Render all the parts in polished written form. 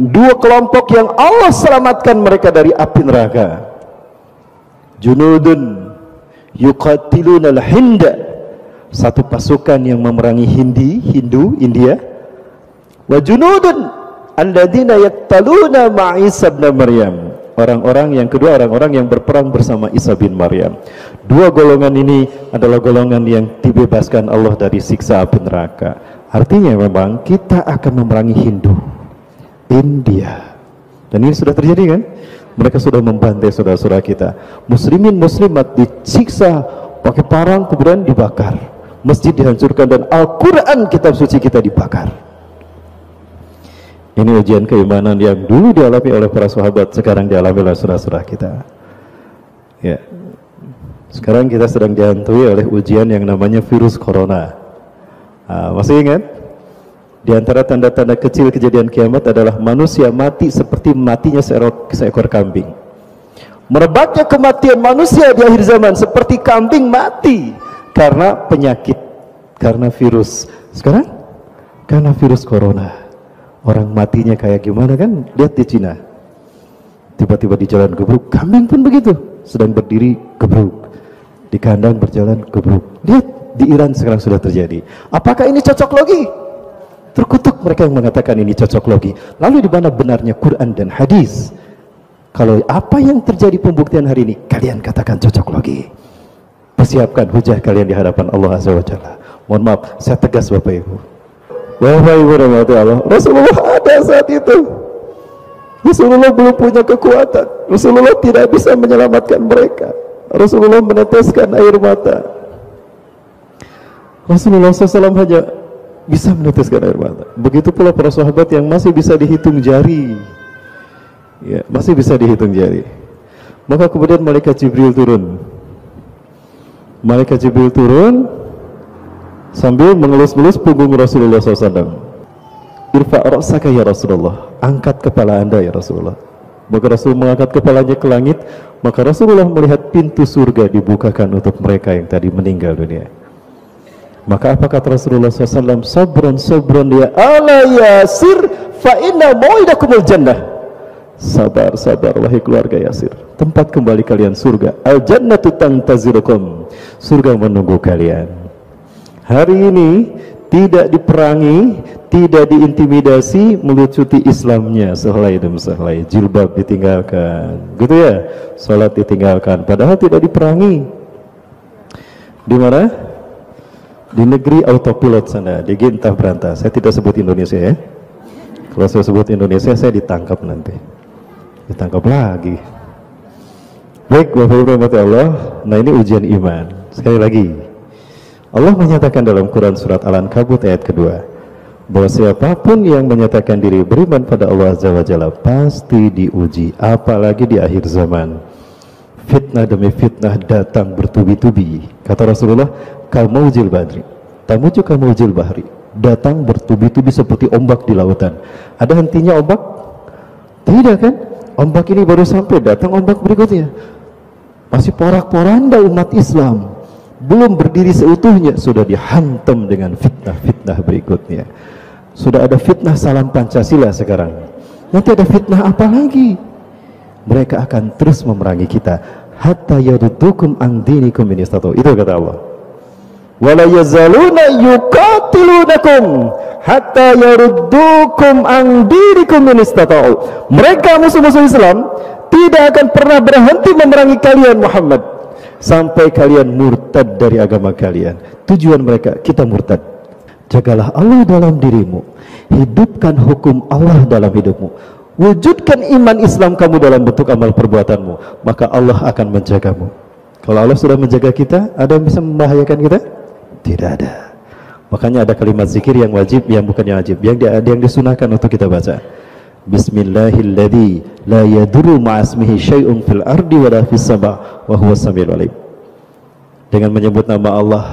Dua kelompok yang Allah selamatkan mereka dari api neraka. Junudun yuqatiluna al-Hinda, satu pasukan yang memerangi Hindu, India. Wa junudun alladzina yaqtaluna ma'a Isa bin Maryam, orang-orang yang kedua, orang-orang yang berperang bersama Isa bin Maryam. Dua golongan ini adalah golongan yang dibebaskan Allah dari siksa api neraka. Artinya memang kita akan memerangi Hindu, India, dan ini sudah terjadi kan? Mereka sudah membantai saudara-saudara kita, muslimin muslimat, disiksa pakai parang, kemudian dibakar, masjid dihancurkan, dan Al-Quran kitab suci kita dibakar. Ini ujian keimanan yang dulu dialami oleh para sahabat, sekarang dialami oleh saudara-saudara kita. Ya, sekarang kita sedang dihantui oleh ujian yang namanya virus corona. Masih ingat? Di antara tanda-tanda kecil kejadian kiamat adalah manusia mati seperti matinya seekor kambing. Merebaknya kematian manusia di akhir zaman seperti kambing mati karena penyakit, karena virus. Sekarang karena virus corona, orang matinya kayak gimana kan? Lihat di Cina, tiba-tiba di jalan gebruk, kambing pun begitu, sedang berdiri gebruk, di kandang berjalan gebruk. Lihat di Iran sekarang sudah terjadi. Apakah ini cocok logi? Terkutuk mereka yang mengatakan ini cocok logi. Lalu di mana benarnya Quran dan hadis? Kalau apa yang terjadi pembuktian hari ini, kalian katakan cocok logi. Persiapkan hujah kalian di hadapan Allah Azza wa Jalla. Mohon maaf, saya tegas Bapak Ibu. Bapak Ibu rahmatullah, Rasulullah ada saat itu. Rasulullah belum punya kekuatan. Rasulullah tidak bisa menyelamatkan mereka. Rasulullah meneteskan air mata. Rasulullah SAW hanya bisa meneteskan air mata. Begitu pula para sahabat yang masih bisa dihitung jari, ya, masih bisa dihitung jari. Maka kemudian malaikat Jibril turun. Malaikat Jibril turun sambil mengelus-elus punggung Rasulullah SAW. Irfa' ra'saka ya Rasulullah, angkat kepala anda ya Rasulullah. Maka Rasul mengangkat kepalanya ke langit. Maka Rasulullah melihat pintu surga dibukakan untuk mereka yang tadi meninggal dunia. Maka apa kata Rasulullah SAW? Sabran sabran ya ala Yasir, fa inna mau'idakumul jannah. Sabar sabar wahai keluarga Yasir, tempat kembali kalian surga. Al jannatu tantazirukum, surga menunggu kalian. Hari ini tidak diperangi, tidak diintimidasi, melucuti Islamnya sehelai demi sehelai. Jilbab ditinggalkan, gitu ya, salat ditinggalkan, padahal tidak diperangi. Di mana? Di negeri autopilot sana, di Gintah Berantah. Saya tidak sebut Indonesia ya. Kalau saya sebut Indonesia, saya ditangkap nanti. Ditangkap lagi. Baik, Bapak Ibu rahmati Allah. Nah, ini ujian iman. Sekali lagi, Allah menyatakan dalam Quran surat Al-Ankabut ayat kedua, bahwa siapapun yang menyatakan diri beriman pada Allah Azza wa Jalla pasti diuji, apalagi di akhir zaman. Fitnah demi fitnah datang bertubi-tubi. Kata Rasulullah, kalmaujil badri, tamuju kalmaujil bahri, datang bertubi-tubi seperti ombak di lautan. Ada hentinya ombak? Tidak kan? Ombak ini baru sampai, datang ombak berikutnya. Masih porak-poranda umat Islam, belum berdiri seutuhnya, sudah dihantam dengan fitnah-fitnah berikutnya. Sudah ada fitnah salam Pancasila sekarang, nanti ada fitnah apa lagi? Mereka akan terus memerangi kita hatta yaruddukum an dinikum in istata'u. Itu kata Allah. Wala yazaluna yuqatilunakum hatta yaruddukum an dinikum in istata'u. Mereka musuh-musuh Islam tidak akan pernah berhenti memerangi kalian Muhammad sampai kalian murtad dari agama kalian. Tujuan mereka, kita murtad. Jagalah Allah dalam dirimu, hidupkan hukum Allah dalam hidupmu, wujudkan iman Islam kamu dalam bentuk amal perbuatanmu, maka Allah akan menjagamu. Kalau Allah sudah menjaga kita, ada yang bisa membahayakan kita? Tidak ada. Makanya ada kalimat zikir yang wajib, yang bukannya wajib, yang disunahkan untuk kita baca. Bismillahilladzi la yadurru ma'asmihi syai'un fil ardi wa la fis sama' wa huwas samiul alim. Dengan menyebut nama Allah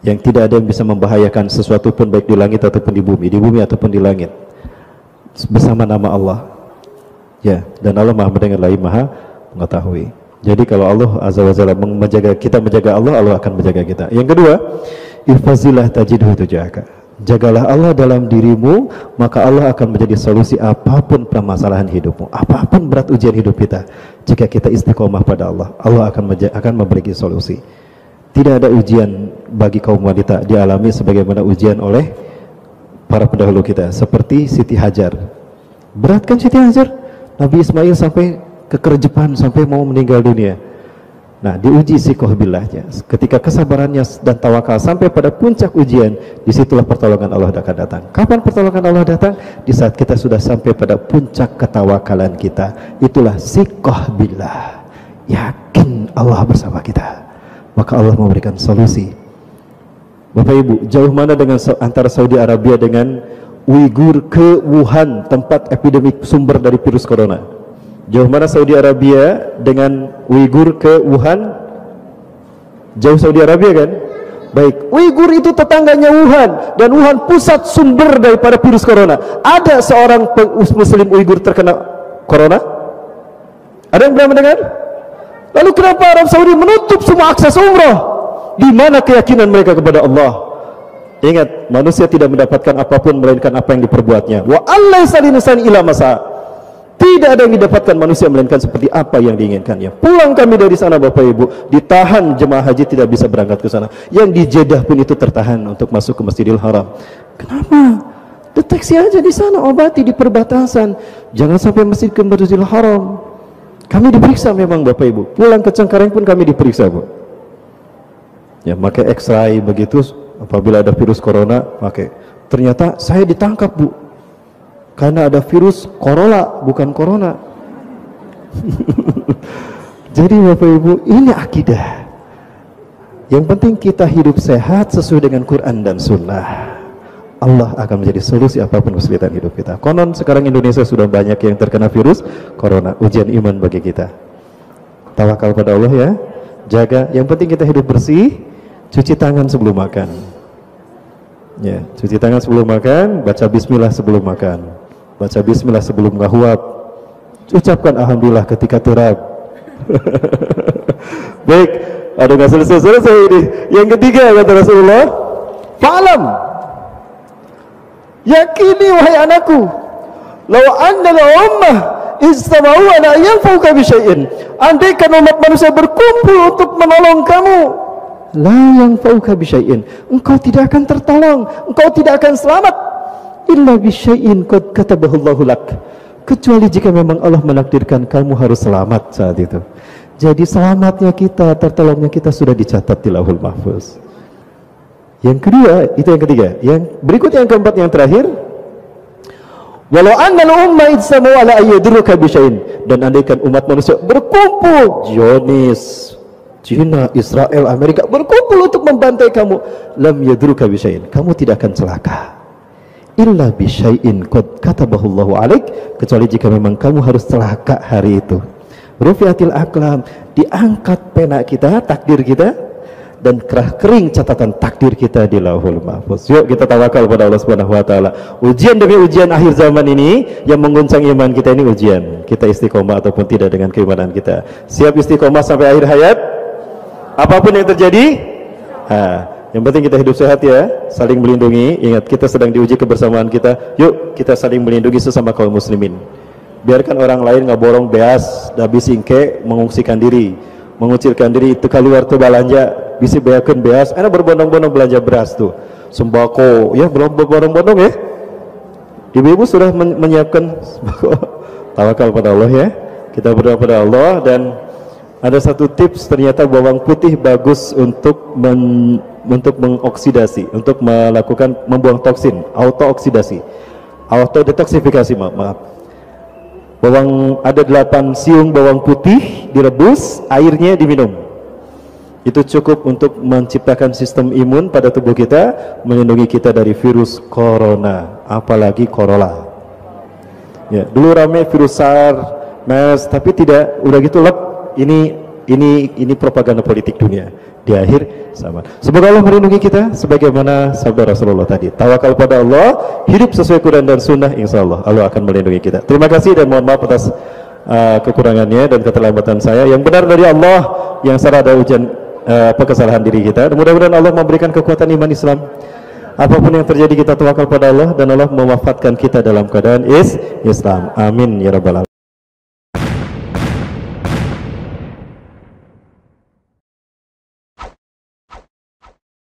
yang tidak ada yang bisa membahayakan sesuatu pun, baik di langit ataupun di bumi ataupun di langit, bersama nama Allah. Ya, dan Allah Maha mendengar lagi Maha mengetahui. Jadi kalau Allah Azza wa Jalla menjaga kita, menjaga Allah, Allah akan menjaga kita. Yang kedua, ihfazillah tajidhu tujahaka. Jagalah Allah dalam dirimu, maka Allah akan menjadi solusi apapun permasalahan hidupmu, apapun berat ujian hidup kita. Jika kita istiqomah pada Allah, Allah akan memberi solusi. Tidak ada ujian bagi kaum wanita dialami sebagaimana ujian oleh para pendahulu kita, seperti Siti Hajar. Berat kan Siti Hajar? Nabi Ismail sampai kekerjepan, sampai mau meninggal dunia. Nah, diuji sikoh billahnya. Ketika kesabarannya dan tawakal sampai pada puncak ujian, disitulah pertolongan Allah akan datang. Kapan pertolongan Allah datang? Di saat kita sudah sampai pada puncak ketawakalan kita. Itulah sikoh billah. Yakin Allah bersama kita, maka Allah memberikan solusi. Bapak Ibu, jauh mana dengan antara Saudi Arabia dengan Uighur ke Wuhan, tempat epidemik sumber dari virus corona? Jauh mana Saudi Arabia dengan Uighur ke Wuhan? Jauh Saudi Arabia kan? Baik, Uighur itu tetangganya Wuhan, dan Wuhan pusat sumber daripada virus corona. Ada seorang muslim Uighur terkena corona? Ada yang pernah mendengar? Lalu kenapa Arab Saudi menutup semua akses umrah? Di mana keyakinan mereka kepada Allah? Ingat, manusia tidak mendapatkan apapun melainkan apa yang diperbuatnya. Wa allaisa linsani illa masa. Tidak ada yang didapatkan manusia melainkan seperti apa yang diinginkannya. Pulang kami dari sana Bapak Ibu, ditahan jemaah haji tidak bisa berangkat ke sana. Yang di Jeddah pun itu tertahan untuk masuk ke Masjidil Haram. Kenapa? Deteksi aja di sana, obati di perbatasan. Jangan sampai masjid ke Masjidil Haram. Kami diperiksa memang Bapak Ibu. Pulang ke Cengkareng pun kami diperiksa, Bu. Ya, pakai X-ray begitu. Apabila ada virus corona, pakai. Ternyata saya ditangkap, Bu. Karena ada virus Corolla, bukan corona. Jadi Bapak Ibu, ini akidah. Yang penting kita hidup sehat sesuai dengan Quran dan Sunnah. Allah akan menjadi solusi apapun kesulitan hidup kita. Konon sekarang Indonesia sudah banyak yang terkena virus corona. Ujian iman bagi kita. Tawakal pada Allah ya. Jaga. Yang penting kita hidup bersih. Cuci tangan sebelum makan. Ya, cuci tangan sebelum makan. Baca Bismillah sebelum makan. Baca Bismillah sebelum ngahwab. Ucapkan Alhamdulillah ketika turab. Baik, ada nggak selesai ini. Yang ketiga kata Rasulullah, fa'lam, yakini wahai anakku, law anna ummah istama'u ala yanfa'uka bi syai'in. Andaikan umat manusia berkumpul untuk menolong kamu, la yanfa'uka bi syai'in, engkau tidak akan tertolong, engkau tidak akan selamat, illa bisyai'in qad katabahu Allahu lak, kecuali jika memang Allah menakdirkan kamu harus selamat saat itu. Jadi selamatnya kita, tertolongnya kita sudah dicatat di Lauhul Mahfuz. Yang kedua, itu yang ketiga. Yang berikut yang keempat, yang terakhir, walau annal umma ijtama'u ala ayyadruka bisyai'in, dan andaikan umat manusia berkumpul, Zionis, Cina, Israel, Amerika berkumpul untuk membantai kamu, lam yadruka bisyai'in, kamu tidak akan celaka. Illa bisyai'in qad katabahu Allahu alaik, kecuali jika memang kamu harus celaka hari itu. Rufiatil aqlam, diangkat pena kita, takdir kita, dan kerah kering catatan takdir kita di Lauhul Mahfuz. Yuk kita tawakal pada Allah Subhanahu wa taala. Ujian demi ujian akhir zaman ini yang mengguncang iman kita ini ujian. Kita istiqomah ataupun tidak dengan keimanan kita. Siap istiqomah sampai akhir hayat? Apapun yang terjadi? Yang penting kita hidup sehat ya, saling melindungi. Ingat, kita sedang diuji kebersamaan kita. Yuk kita saling melindungi sesama kaum muslimin. Biarkan orang lain ngaborong beas, dabi singke, mengungsikan diri, mengucilkan diri, itu keluar tuh belanja, bisa beakeun beas, enak berbondong-bondong belanja beras tuh, sembako, ya belum berbondong-bondong ya. Ibu-ibu sudah menyiapkan sembako. Tawakal pada Allah ya, kita berdoa pada Allah. Dan ada satu tips, ternyata bawang putih bagus untuk mengoksidasi, untuk melakukan membuang toksin, auto-oksidasi, auto-detoksifikasi, maaf. Bawang, ada 8 siung bawang putih direbus, airnya diminum. Itu cukup untuk menciptakan sistem imun pada tubuh kita, melindungi kita dari virus corona, apalagi Corolla. Ya, dulu rame virus SARS, MERS, tapi tidak, udah gitu lep. Ini propaganda politik dunia. Di akhir sama. Semoga Allah melindungi kita sebagaimana sabda Rasulullah tadi. Tawakal pada Allah, hidup sesuai Quran dan Sunnah, insya Allah Allah akan melindungi kita. Terima kasih dan mohon maaf atas kekurangannya dan keterlambatan saya. Yang benar dari Allah, yang salah ada ujian kesalahan diri kita. Mudah-mudahan Allah memberikan kekuatan iman Islam, Apapun yang terjadi kita tawakal pada Allah dan Allah mewafatkan kita dalam keadaan Islam. Amin ya rabbal alamin.